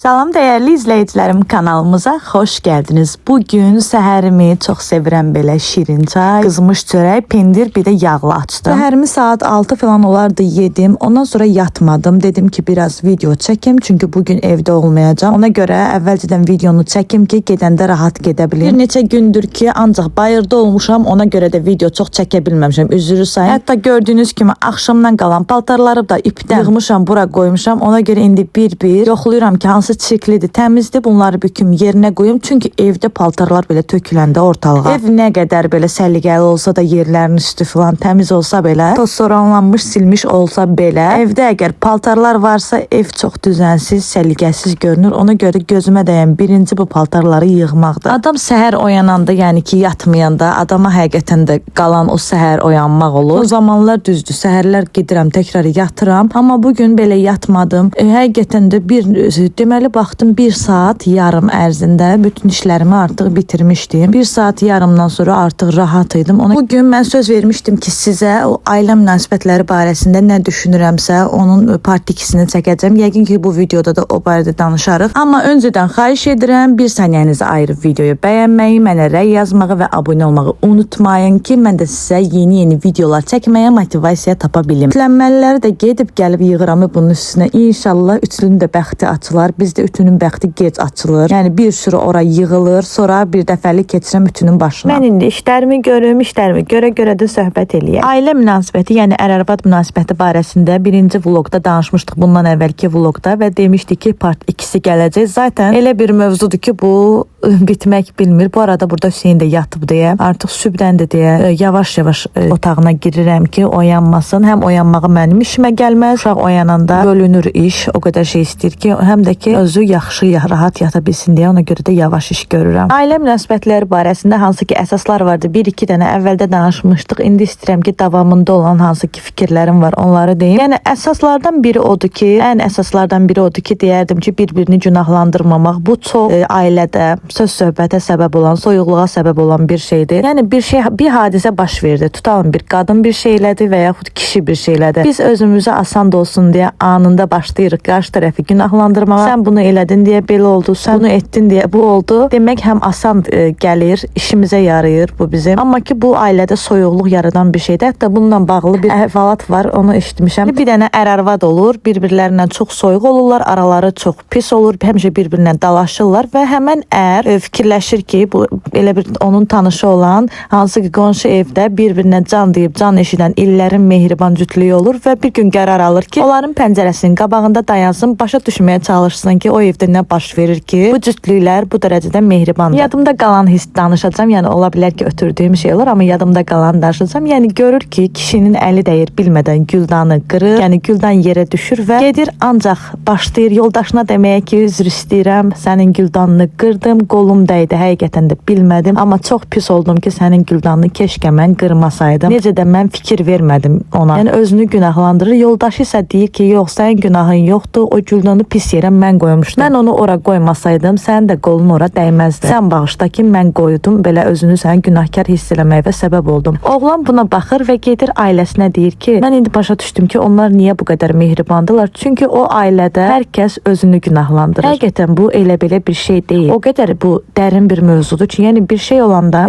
Salam değerli izleyicilerim, kanalımıza hoş geldiniz. Bugün səhərimi çox sevirəm belə şirin çay, qızmış çörək, pendir, bir də yağlı açdım. Səhərimi saat 6 falan olardı yedim. Ondan sonra yatmadım. Dedim ki biraz video çəkim çünkü bugün evdə olmayacağım. Ona görə əvvəlcədən videonu çəkim ki gedəndə rahat gedə bilim. Bir neçə gündür ki ancaq bayırda olmuşam. Ona görə də video çox çəkə bilməmişəm. Üzrü sayın. Hətta gördüyünüz kimi axşamdan qalan paltarları da ipdən yığmışam, bura qoymuşam. Ona görə indi bir yoxlayıram ki hansı çirklidir, təmizdir, bunları büküm yerinə qoyum. Çünki evdə paltarlar belə töküləndə ortalığa, ev nə qədər belə səliqəli olsa da, yerlərin üstü falan təmiz olsa belə, toz soranlanmış, silmiş olsa belə, evdə əgər paltarlar varsa ev çox düzənsiz, səliqəsiz görünür. Ona görə gözümə dəyən birinci bu paltarları yığmaqdır. Adam səhər oyananda, yəni ki yatmayanda adama həqiqətən də qalan o səhər oyanmaq olur. O zamanlar düzdür, səhərlər gedirəm, təkrar yatıram. Amma bugün belə yatmadım. Həqiqətən də deməli baxdım 1 saat yarım ərzində bütün işlərimi artıq bitirmişdim. 1 saat yarımdan sonra artıq rahat idim. Bugün mən söz vermişdim ki sizə o ailə münasibətləri barəsində nə düşünürəmsə onun part 2-sini çəkəcəm. Yəqin ki bu videoda da o barədə danışarıq. Amma öncədən xahiş edirəm, bir saniyənizi ayırıb videoyu bəyənməyi, mənə rəy yazmağı və abunə olmağı unutmayın ki mən də sizə yeni videolar çəkməyə motivasiya tapa bilim. Yüklənməliləri də gedib gəlib yığıram bunun üstünə. İnşallah üçlünün də bəxti açılar. Bizdə ütünün bəxti gec açılır. Yəni bir sürü ora yığılır, sonra bir dəfəlik keçirəm ütünün başına. Mən indi işlərimi görüm, işlərimi görə də söhbət eləyəm. Ailə münasibəti, yəni ər-arvad münasibəti barəsində birinci vloqda danışmışdıq, bundan əvvəlki vloqda və demişdik ki part 2-si gələcək. Zaten elə bir mövzudur ki bu bitmək bilmir. Bu arada burada Hüseyin də yatıb deyə, artıq sübdəndir deyə yavaş-yavaş otağına girirəm ki oyanmasın. Həm oyanmağı mənim işimə gəlməz. Uşaq oyananda bölünür iş. O qədər şey istəyir ki, həm də ki özü yaxşı, rahat yata bilsin deyə, ona görə də yavaş iş görürəm. Ailə münasibətləri barəsində hansı ki əsaslar vardı. 1-2 dənə əvvəldə danışmışdıq. İndi istəyirəm ki davamında olan hansı ki fikirlərim var, onları deyim. Yəni əsaslardan biri odur ki, ən əsaslardan biri odur ki, deyərdim ki bir-birini günahlandırmamaq. Bu çox ailədə söz söhbətə səbəb olan, soyuqluğa səbəb olan bir şeydir. Yəni bir hadisə baş verdi. Tutalım bir qadın bir şey elədi və yaxud kişi bir şey elədi. Biz özümüzə asan da olsun deyə anında başlayırıq qarşı tərəfi günahlandırmağa. Sən bunu elədin deyə belə oldu, sən bunu etdin deyə bu oldu. Demək həm asan gəlir, işimizə yarayır bu bizim. Amma ki bu ailədə soyuqluq yaradan bir şeydir. Hətta bununla bağlı bir əhvalat var, onu eşitmişəm. Bir dənə ər-arvad olur, bir-birlərinə çox soyuq olurlar, araları çox pis olur, həmişə bir-birinə dalaşırlar və həmən fikirləşir ki, bu elə bir onun tanışı olan hansı ki qonşu evdə bir-birinə can deyib can eşidən illərin mehriban cütlüyü olur və bir gün qərar alır ki, onların pəncərəsinin qabağında dayansın, başa düşməyə çalışsın ki, o evdə nə baş verir ki, bu cütlüklər bu dərəcədə mehribandır. Yadımda qalan danışacağım, yəni ola bilər ki ötürdüyüm şey olur, amma yadımda qalan danışacağım. Yəni görür ki, kişinin əli dəyir bilmədən Güldanı qırır, yəni Güldan yerə düşür və gedir ancaq başlayır yoldaşına deməyə ki, üzr istəyirəm, sənin Güldanını qırdım, qolum dəydi, həqiqətən də bilmədim, amma çox pis oldum ki, sənin Güldanını keşkə mən qırmasaydım. Necə də mən fikir vermədim ona. Yəni özünü günahlandırır. Yoldaşı isə deyir ki, yox, sənin günahın yoxdur, o Güldanı pis yerə mən qoymuşdum. Mən onu ora qoymasaydım, sənin də qolun ora dəyməzdi. Sən bağışla ki, mən qoydum, belə özünü sən günahkar hiss eləməyə səbəb oldum. Oğlan buna baxır və gedir ailəsinə deyir ki, mən indi başa düşdüm ki, onlar niyə bu qədər mehribandılar? Çünki o ailədə hər kəs özünü günahlandırır. Həqiqətən bu elə belə bir şey deyil. O qədər bu dərin bir mövzudur ki, yəni bir şey olanda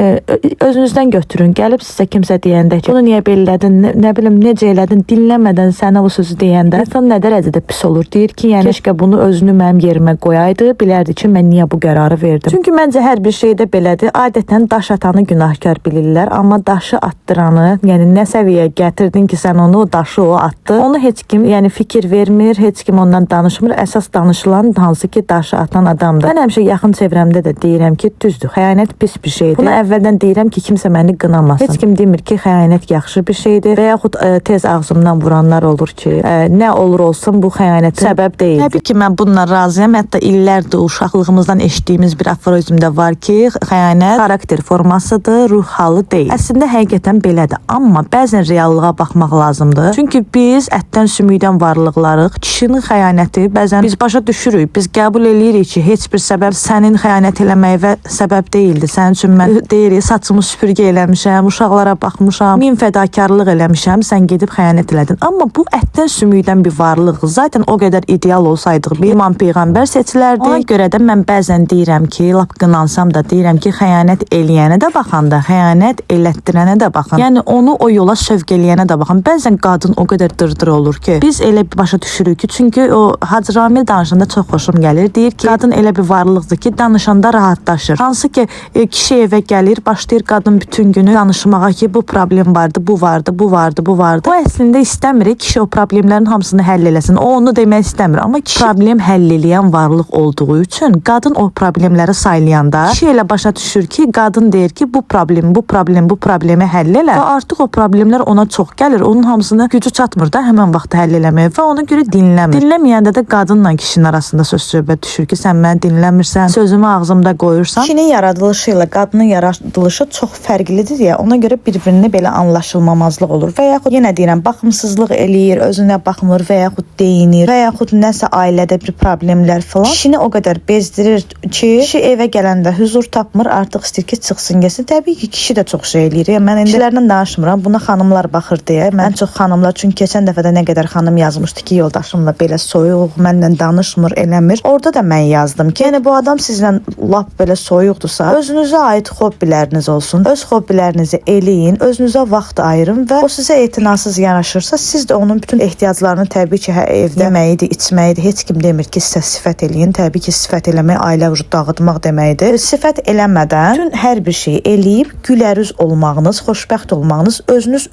özünüzdən götürün. Gəlib sizə kimsə deyəndə ki, bunu niyə belə elədin, nə bilim necə elədin, dinləmədən sənə o sözü deyəndə insan nə dərəcədə pis olur. Deyir ki, yəni keşkə bunu özünü mənim yerimə qoyaydı, bilərdi ki, mən niyə bu qərarı verdim. Çünki məncə hər bir şeydə belədir. Adətən daş atanı günahkar bilirlər, amma daşı atdıranı, yəni nə səviyyəyə gətirdin ki, sən onu, o daşı o atdı. Onu heç kim, yəni fikir vermir, heç kim ondan danışmır. Əsas danışılan hansı ki, daşı atan adamdır. Mən həmişə yaxın çevrəmdə də deyirəm ki, düzdür, xəyanət pis bir şeydir. Bunu əvvəldən deyirəm ki, kimsə məni qınamasın. Heç kim demir ki, xəyanət yaxşı bir şeydir və yaxud tez ağzımdan vuranlar olur ki, nə olur olsun bu xəyanət səbəb deyil. Təbii ki, mən bununla razıyam. Hətta illərdir uşaqlığımızdan eşitdiyimiz bir aforizmdə var ki, xəyanət xarakter formasıdır, ruh halı deyil. Əslində həqiqətən belədir, amma bəzən reallığa baxmaq lazımdır. Çünki biz ətdən sümükdən varlıqlarıq. Kişinin xəyanəti bəzən biz başa düşürük, biz qəbul eləyirik ki, heç bir səbəb sənin xəyanət eləməyinə səbəb deyildi. Sənin üçün mən deyirik, saçımı süpürgə eləmişəm, uşaqlara baxmışam, min fədakarlıq eləmişəm, sən gedib xəyanət elədin. Amma bu ətdən sümükdən bir varlıq. Zaten o qədər ideal olsaydıq, bir imam peyğəmbər seçilərdi. Ona görə də mən bəzən deyirəm ki, lap qınansam da deyirəm ki, xəyanət eləyənə də baxanda, xəyanət elətdirənə də baxın. Yəni onu o yola sövq eləyənə də baxın. Bəzən qadın o qədər dırdır olur ki, biz elə başa düşürük ki, çünki o Hacı Ramil danışanda çox xoşum gəlir. Deyir ki, qadın elə bir varlıqdır ki, danışanda rahatlaşır. Hansı ki, kişi evə gəlir, başlayır qadın bütün günü danışmağa ki, bu problem vardı, bu vardı, bu vardı, bu vardı. O əslində istəmir kişi o problemlərin hamısını həll eləsin. O onu demək istəmir, amma kişi problem həll eləyən varlıq olduğu üçün qadın o problemləri saylayanda kişi elə başa düşür ki, qadın deyir ki, bu problemi həll elə və artıq o problemlər ona çox gəlir. Onun hamısını gücü çatmır da həmən vaxt həll eləməyə və ona görə dinləmir. Dinləməyəndə də qadınla kişinin arasında söz söhbət düşür ki, sən məni dinləmirsən, sözümü ağzımda qoyursan. Kişinin yaradılışı ilə qadının yaradılışı çox fərqlidir ya, ona görə bir-birini belə anlaşılmamazlıq olur və yaxud yenə deyirəm, baxımsızlıq eləyir, özünə baxmır və yaxud deyinir və yaxud nəsə ailədə bir problemlər falan. Kişini o qədər bezdirir ki, kişi evə gələndə huzur tapmır, artıq istəyir ki, çıxsın gəlsin. Təbii ki, kişi də çox şey eləyir. Mən indilərlə danışmıram, buna xanımlar baxır deyə. Mən çox xanımlar, çünki keçən dəfə də nə qədər xanım yazmışdı ki, yoldaşımla belə soyuq, mənlə danışmır, eləmir. Orada da mən yazdım ki, yəni bu adam sizlə lap belə soyuqdursa, özünüzə aid hobbiləriniz olsun. Öz hobbilərinizi eləyin, özünüzə vaxt ayırın və o sizə etinasız yanaşırsa, siz də onun bütün ehtiyaclarını təbii ki, evdə yeməyidir, içməyidir. Heç kim demir ki, sizə sifət eləyin. Təbii ki, sifət eləmək ailə vücud dağıtmaq deməkdir. Sifət eləmədən bütün hər bir şeyi eləyib gülərüz olmağınız, xoşbəxt olmağınız, özünüz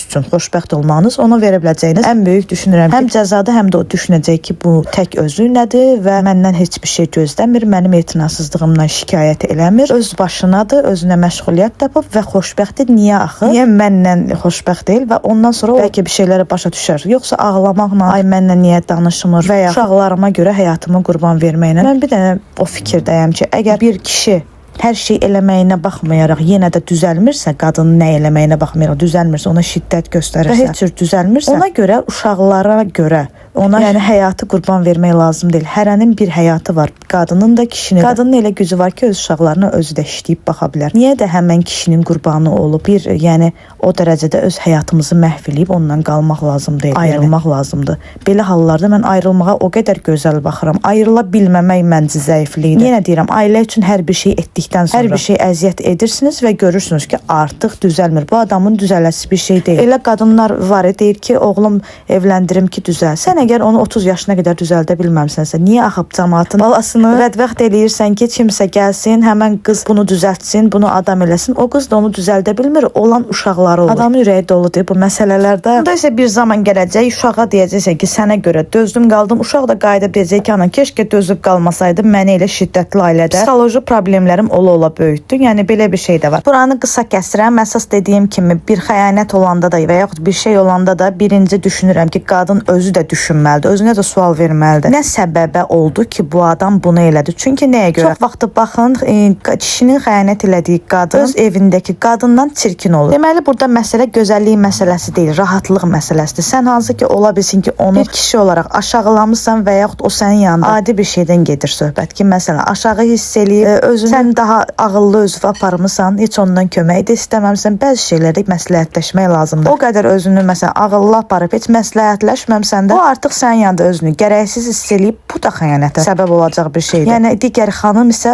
üçün xoşbəxt olmağınız ona verə biləcəyiniz ən böyük düşünürəm ki, həm cəzada, həm də o düşünəcək ki, bu tək özünədir və məndən heç bir şey gözləmir, mənim etinasızlığımdan şikayət eləmir, öz başınadır, özünə məşğuliyyət tapıb və xoşbəxtdir. Niyə axı? Niyə məndən xoşbəxt deyil və ondan sonra bəlkə bir şeylərə başa düşər. Yoxsa ağlamaqla, ay mənlə niyə danışmır və ya uşaqlarıma görə həyatımı qurban verməklə. Mən bir dənə o fikirdəyəm ki, əgər bir kişi hər şey eləməyinə baxmayaraq yenə də düzəlmirsə, qadının nə eləməyinə baxmayaraq düzəlmirsə, ona şiddət göstərirsə və heç cür düzəlmirsə, ona görə uşaqlara görə ona yəni həyatı qurban vermək lazım deyil. Hərənin bir həyatı var. Qadının da, kişinin. Qadının elə gücü var ki, öz uşaqlarına özü də işləyib baxa bilər. Niyə də həmən kişinin qurbanı olub? Bir, yəni o dərəcədə öz həyatımızı məhv eləyib ondan qalmaq lazım deyil. Ayrılmaq lazımdır. Belə hallarda mən ayrılmağa o qədər gözəl baxıram. Ayrıla bilməmək məncə zəiflikdir. Yenə deyirəm, ailə üçün hər bir şey etdikdən sonra hər bir şey əziyyət edirsiniz və görürsünüz ki, artıq düzəlmir. Bu adamın düzələsi bir şey deyil. Elə qadınlar var, deyir ki, oğlum evləndirim ki, düzəlsin. Əgər onu 30 yaşına qədər düzəldə bilməmsənsə, niyə axıb cəmaatın balasını vədvəxt eləyirsən ki, kimsə gəlsin, həmən qız bunu düzəltsin, bunu adam eləsin. O qız da onu düzəldə bilmir, olan uşaqları olur. Adamın ürəyi doludur bu məsələlərdə. Bunda isə bir zaman gələcək, uşağa deyəcəksən ki, sənə görə dözdüm, qaldım. Uşaq da qayıdıb deyəcək ki, ana, keşkə dözüb qalmasaydım, məni elə şiddətli ailədə psixoloji problemlərim ola böyütdü. Yəni belə bir şey də var. Buranı qısa kəsirəm. Əsas dediyim kimi bir xəyanət olanda da və yaxud bir şey olanda da birinci düşünürəm ki, qadın özü də düşünməlidir, özünə də sual verməlidir. Nə səbəbə oldu ki, bu adam bunu elədi? Çünki nəyə görə? Çox vaxt baxın, kişinin xəyanət elədiyi qadın öz evindəki qadından çirkin olur. Deməli, burada məsələ gözəllik məsələsi deyil, rahatlıq məsələsidir. Sən hansı ki, ola bilsin ki, onu bir kişi olaraq aşağılamısan və yaxud o sənin yanında adi bir şeydən gedir söhbət ki, məsələn, aşağı hiss eləyib, özünü sən daha ağıllı özünü aparmısan, heç ondan kömək də istəməmsən, bəzi şeylərdə məsləhətləşmək lazımdır. O qədər özünü məsələn ağıllı aparıb heç məsləhətləşməmsən də, o artıq sənin yanında özünü gərəksiz hiss eləyib, bu da xəyanətə səbəb olacaq bir şeydir. Yəni digər xanım isə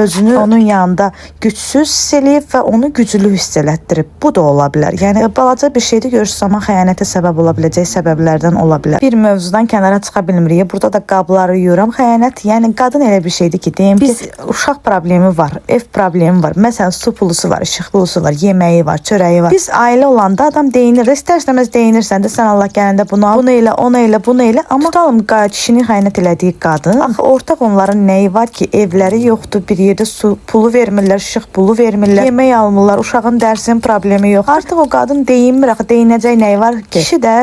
özünü onun yanında gücsüz hiss eləyib və onu güclü hiss elətdirib. Bu da ola bilər. Yəni balaca bir şeydə görürsüz, amma xəyanətə səbəb ola biləcək səbəblərdən ola bilər. Bir mövzudan kənara çıxa bilmirik. Burada da qabları yuyuram. Xəyanət, yəni qadın elə bir şeydir ki, deyim ki, biz uşaq problemi var, ev problemi var. Məsələn, su pulusu var, işıq pulusu var, yeməyi var, çörəyi var. Biz ailə olanda adam deyinir, istər-istəməz deyinirsən də, sən Allah gələndə bunu elə, onu elə, bunu elə. Amma tutalım kişinin xəyanət elədiyi qadın, axı ortaq onların nəyi var ki, evləri yoxdur, bir yerdə su pulu vermirlər, işıq pulu vermirlər, yemək almırlar, uşağın dərsinin problemi yox. Artıq o qadın deyinmir, axı deyinəcək nəyi var ki? Kişi də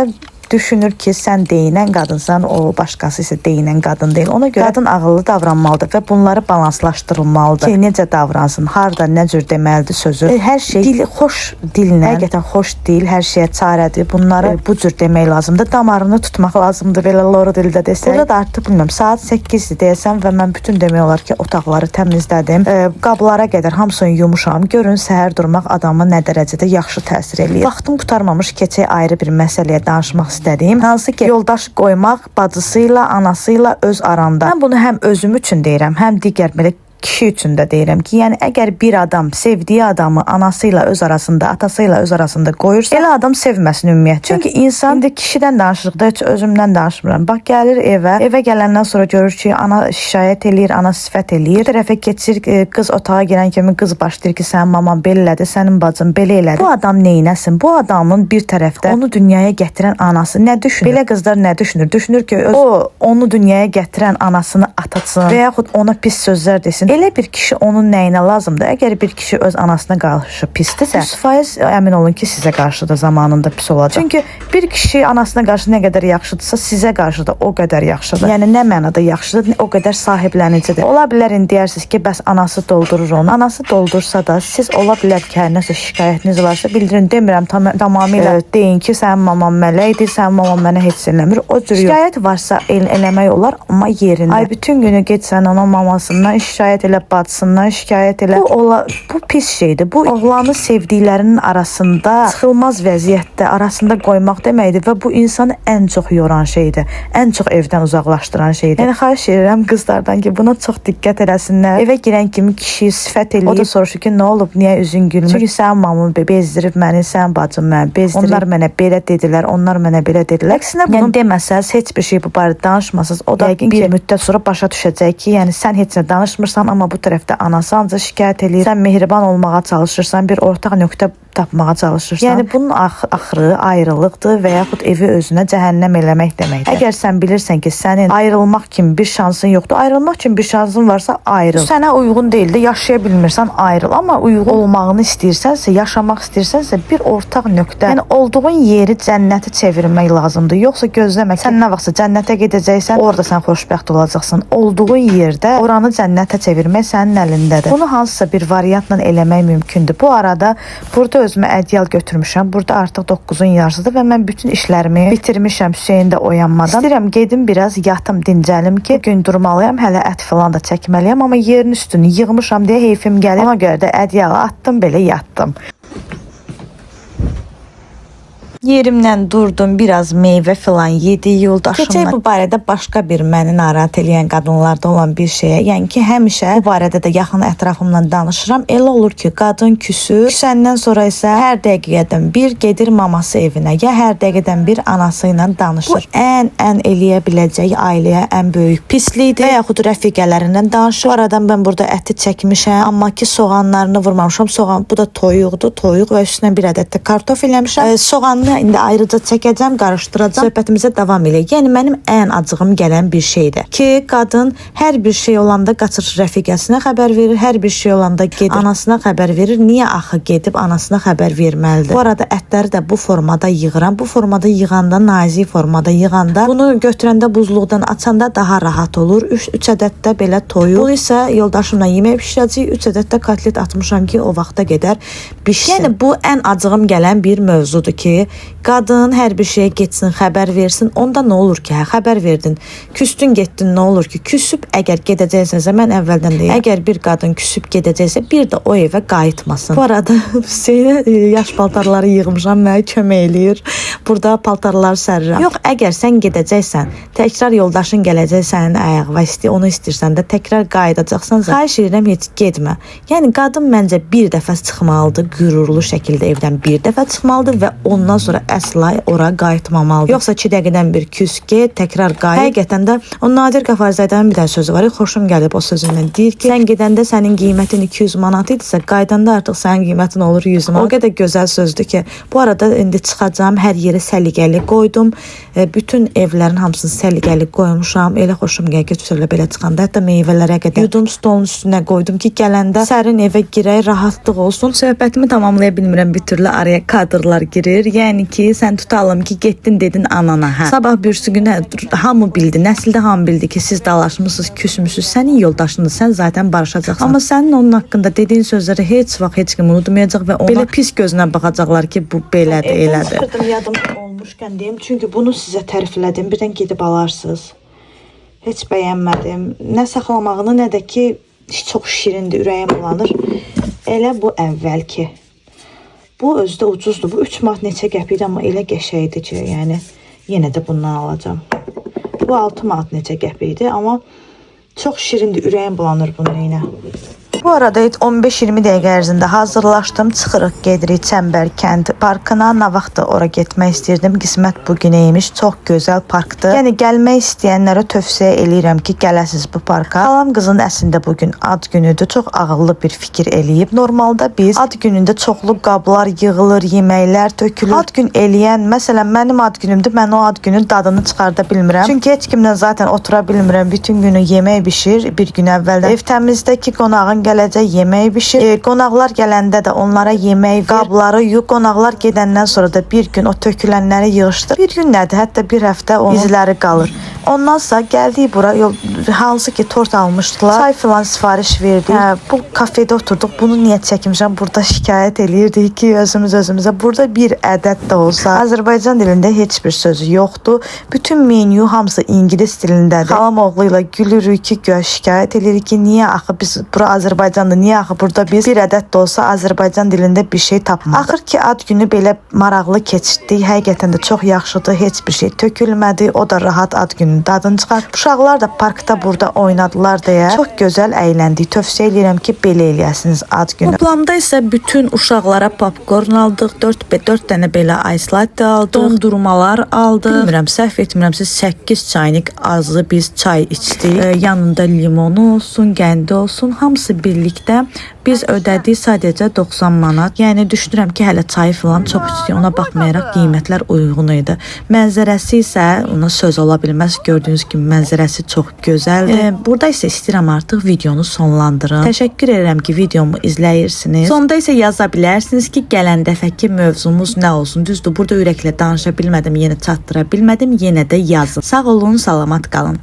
düşünür ki, sən deyinən qadınsan, o başqası isə deyinən qadın deyil. Ona görə qadın ağıllı davranmalıdır və bunları balanslaşdırılmalıdır. Ki, necə davransın, harda, nə cür deməlidir sözü. Hər şey dil, xoş dillə, həqiqətən xoş dil, hər şeyə çarədir. Bunları bu cür demək lazımdır. Damarını tutmaq lazımdır, belə loro dildə desək. Burada da artıq bilmirəm, saat 8-dir deyəsəm və mən bütün demək olar ki, otaqları təmizlədim. Qablara qədər hamısını yumuşam. Görün, səhər durmaq adamı nə dərəcədə yaxşı təsir eləyir. Vaxtım qurtarmamış keçək ayrı bir məsələyə danışmaq istədiyim, hansı ki, yoldaş qoymaq bacısıyla, anasıyla öz aranda. Mən bunu həm özüm üçün deyirəm, həm digər belə kişi üçün də deyirəm ki, yəni əgər bir adam sevdiyi adamı anasıyla öz arasında, atasıyla öz arasında qoyursa, elə adam sevməsin ümumiyyətlə. Çünki insan, indi kişidən danışdıqda heç özümdən danışmıram. Bax, gəlir evə gələndən sonra görür ki, ana şikayət eləyir, ana sifət eləyir. Bir tərəfə keçir, qız otağa girən kimi qız başlayır ki, sənin maman belə elədi, sənin bacın belə elədi. Bu adam neynəsin? Bu adamın bir tərəfdə onu dünyaya gətirən anası nə düşünür? Belə qızlar nə düşünür? Düşünür ki, onu dünyaya gətirən anasını atatsın və yaxud ona pis sözlər desin. Elə bir kişi onun nəyinə lazımdır? Əgər bir kişi öz anasına qarşı pisdirsə, 100% əmin olun ki, sizə qarşı da zamanında pis olacaq. Çünki bir kişi anasına qarşı nə qədər yaxşıdırsa, sizə qarşı da o qədər yaxşıdır. Yəni nə mənada yaxşıdır, o qədər sahiblənicidir. Ola bilər indi deyirsiniz ki, bəs anası doldurur onu. Anası doldursa da siz ola bilər ki, hər nəsə şikayətiniz varsa bildirin. Demirəm tamamilə deyin ki, sənin maman mələkdir, sənin maman mənə heç eləmir. O cür yox. Şikayət varsa eləmək olar, amma yerində. Ay bütün günü getsən onun mamasından şikayət elə, bacısından şikayət elə. Bu pis şeydir. Bu oğlanı sevdiklərinin arasında çıxılmaz vəziyyətdə arasında qoymaq deməkdir və bu insanı ən çox yoran şeydir. Ən çox evdən uzaqlaşdıran şeydir. Yəni xahiş edirəm qızlardan ki, buna çox diqqət eləsinlər. Evə girən kimi kişiyi sifət eləyib. O da soruşur ki, nə olub, niyə üzün gülmür? Çünki sənin mamın bezdirib məni, sənin bacın məni bezdirib. Onlar mənə belə dedilər, onlar mənə belə dedilər. Əksinə bunu deməsəz, heç bir şey bu barədə danışmasınız. O da yəqin ki, bir müddət sonra başa düşəcək ki, yəni sən heç nə danışmırsan, amma bu tərəfdə anası ancaq şikayət eləyir. Sən mehriban olmağa çalışırsan, bir ortaq nöqtə tapmağa çalışırsan. Yəni bunun axırı ayrılıqdır və yaxud evi özünə cəhənnəm eləmək deməkdir. Əgər sən bilirsən ki, sənin ayrılmaq kimi bir şansın yoxdur, ayrılmaq kimi bir şansın varsa ayrıl. Sənə uyğun deyildi, yaşaya bilmirsən ayrıl. Amma uyğun olmağını istəyirsənsə, yaşamaq istəyirsənsə bir ortaq nöqtə, yəni olduğun yeri cənnəti çevirmək lazımdır. Yoxsa gözləmə. Sən nə vaxtsa cənnətə gedəcəksən, orada sən xoşbəxt olacaqsan. Olduğun yerdə oranı cənnətə çevirmək sənin əlindədir. Bunu hansısa bir variantla eləmək mümkündür. Bu arada burada özümə ədyal götürmüşəm. Burada artıq 9-un yarısıdır və mən bütün işlərimi bitirmişəm Hüseyn də oyanmadan. İstəyirəm gedim biraz yatım, dincəlim ki, gün durmalıyam. Hələ ət falan da çəkməliyəm, amma yerin üstünü yığmışam deyə heyfim gəlir. Ona görə də ədyalı atdım, belə yatdım. Yerimdən durdum, biraz meyvə filan yedi yoldaşımla. Keçək bu barədə başqa bir məni narahat eləyən qadınlarda olan bir şeyə. Yəni ki, həmişə bu barədə də yaxın ətrafımla danışıram. Elə olur ki, qadın küsür. Küsəndən sonra isə hər dəqiqədən bir gedir maması evinə, ya hər dəqiqədən bir anası ilə danışır. Bu ən eləyə biləcəyi ailəyə ən böyük pislikdir. Və yaxud rəfiqələrindən danışır. Bu aradan mən burada əti çəkmişəm, amma ki, soğanlarını vurmamışam. Soğan, bu da toyuqdur, toyuq və üstünə bir ədəd də kartof eləmişəm. Soğanlı indi ayrıca çəkəcəm, qarışdıracam. Söhbətimizə davam eləyək. Yəni mənim ən acığım gələn bir şeydir ki, qadın hər bir şey olanda qaçır rəfiqəsinə xəbər verir, hər bir şey olanda gedir anasına xəbər verir. Niyə axı gedib anasına xəbər verməlidir? Bu arada ətləri də bu formada yığıram. Bu formada yığanda, nazik formada yığanda, bunu götürəndə buzluqdan açanda daha rahat olur. 3 ədəd də belə toyuq. Bu isə yoldaşımla yemək bişirəcəyik. 3 ədəd də kotlet atmışam ki, o vaxta qədər bişsin. Yəni bu ən acığım gələn bir mövzudur ki, qadın hər bir şeyə getsin, xəbər versin. Onda nə olur ki, xəbər verdin, küstün getdin, nə olur ki, küsüb əgər gedəcəksənsə, mən əvvəldən deyim, əgər bir qadın küsüb gedəcəksə, bir də o evə qayıtmasın. Bu arada Hüseynə yaş paltarları yığmışam, mənə kömək eləyir. Burada paltarları sərirəm. Yox, əgər sən gedəcəksən, təkrar yoldaşın gələcək sənin ayağına, onu istəyirsən də təkrar qayıdacaqsansa, xahiş edirəm heç getmə. Yəni qadın məncə bir dəfə çıxmalıdır, qürurlu şəkildə evdən bir dəfə çıxmalıdır və ondan sonra əsla ora qayıtmamalıdır. Yoxsa 2 dəqiqədən bir küs get, təkrar qayıt. Həqiqətən də o Nadir Qafarzadənin bir dənə sözü var. Xoşum gəlib o sözündən. Deyir ki, sən gedəndə sənin qiymətin 200 manat idisə, qaydanda artıq sənin qiymətin olur 100 manat. O qədər gözəl sözdür ki, bu arada indi çıxacağam, hər yeri səliqəli qoydum. Bütün evlərin hamısını səliqəli qoymuşam. Elə xoşum gəlir ki, belə çıxanda hətta meyvələrə qədər yudum stolun üstünə qoydum ki, gələndə sərin evə girək, rahatlıq olsun. Söhbətimi tamamlaya bilmirəm, bir türlü araya kadrlar girir. Yəni ki, sən tutalım ki, getdin dedin anana, hə. Sabah birisi günə hamı bildi, nəsildə hamı bildi ki, siz dalaşmısınız, küsmüsünüz, sənin yoldaşındır, sən zaten barışacaqsan. Amma sənin onun haqqında dediyin sözləri heç vaxt heç kim unutmayacaq və ona belə pis gözlə baxacaqlar ki, bu belədir, elədir. Çıxırdım, yadım olmuşkən deyim, çünki bunu sizə təriflədim, birdən gedib alarsınız. Heç bəyənmədim. Nə saxlamağını, nə də ki, çox şirindir, ürəyim bulanır. Elə bu əvvəlki. Bu özdə ucuzdur. Bu 3 manat neçə qəpikdir, amma elə qəşəkdir ki, yəni yenə də bundan alacağım. Bu 6 manat neçə qəpikdir, amma çox şirindir, ürəyim bulanır bunun ilə. Bu arada 15-20 dəqiqə ərzində hazırlaşdım. Çıxırıq, gedirik Çəmbər kənd parkına. Nə vaxt ora getmək istirdim. Qismət bu günəymiş. Çox gözəl parkdır. Yəni gəlmək istəyənlərə tövsiyə eləyirəm ki, gələsiz bu parka. Xalam qızın əslində bu gün ad günüdür. Çox ağıllı bir fikir eləyib. Normalda biz ad günündə çoxlu qablar yığılır, yeməklər tökülür. Ad gün eləyən, məsələn, mənim ad günümdür. Mən o ad günün dadını çıxarda bilmirəm. Çünki heç kimlə zaten otura bilmirəm. Bütün günü yemək bişir bir gün əvvəldən. Ev təmizdəki qonağın gələcək yemək bişir. Qonaqlar gələndə də onlara yemək, qabları yu. Qonaqlar gedəndən sonra da bir gün o tökülənləri yığışdır. Bir gün nədir? Hətta bir həftə onun izləri qalır. Ondan sonra gəldik bura. Hansı ki tort almışdılar. Çay filan sifariş verdik. Bu kafedə oturduq. Bunu niyə çəkmişəm? Burada şikayət eləyirdik ki, özümüzə. Burada bir ədəd də olsa Azərbaycan dilində heç bir sözü yoxdur. Bütün menyu hamısı ingilis dilindədir. Xalam oğlu ilə gülürük ki, şikayət eləyirik ki, niyə axı biz bura Azərbaycandır, niyə axı burada biz bir ədəd də olsa Azərbaycan dilində bir şey tapmadıq. Axır ki, ad günü belə maraqlı keçirdik. Həqiqətən də çox yaxşıdır. Heç bir şey tökülmədi. O da rahat ad günün dadını çıxar. Uşaqlar da parkda burada oynadılar deyə çox gözəl əyləndik. Tövsiyə edirəm ki, belə eləyəsiniz ad günü. Bu planda isə bütün uşaqlara popcorn aldıq. 4 dənə belə ice latte aldıq. Dondurmalar aldıq. Bilmirəm, səhv etmirəmsə 8 çaynik azı biz çay içdik. Yanında limonu olsun, qəndi olsun, hamısı birlikdə biz ödədik sadəcə 90 manat. Yəni düşünürəm ki, hələ çayı falan çox içdik. Ona baxmayaraq qiymətlər uyğun idi. Mənzərəsi isə ona söz ola bilməz. Gördüyünüz kimi mənzərəsi çox gözəldir. Burada isə istəyirəm artıq videonu sonlandırım. Təşəkkür edirəm ki, videomu izləyirsiniz. Sonda isə yaza bilərsiniz ki, gələn dəfəki mövzumuz nə olsun. Düzdür, burada ürəklə danışa bilmədim, yenə çatdıra bilmədim, yenə də yazın. Sağ olun, salamat qalın.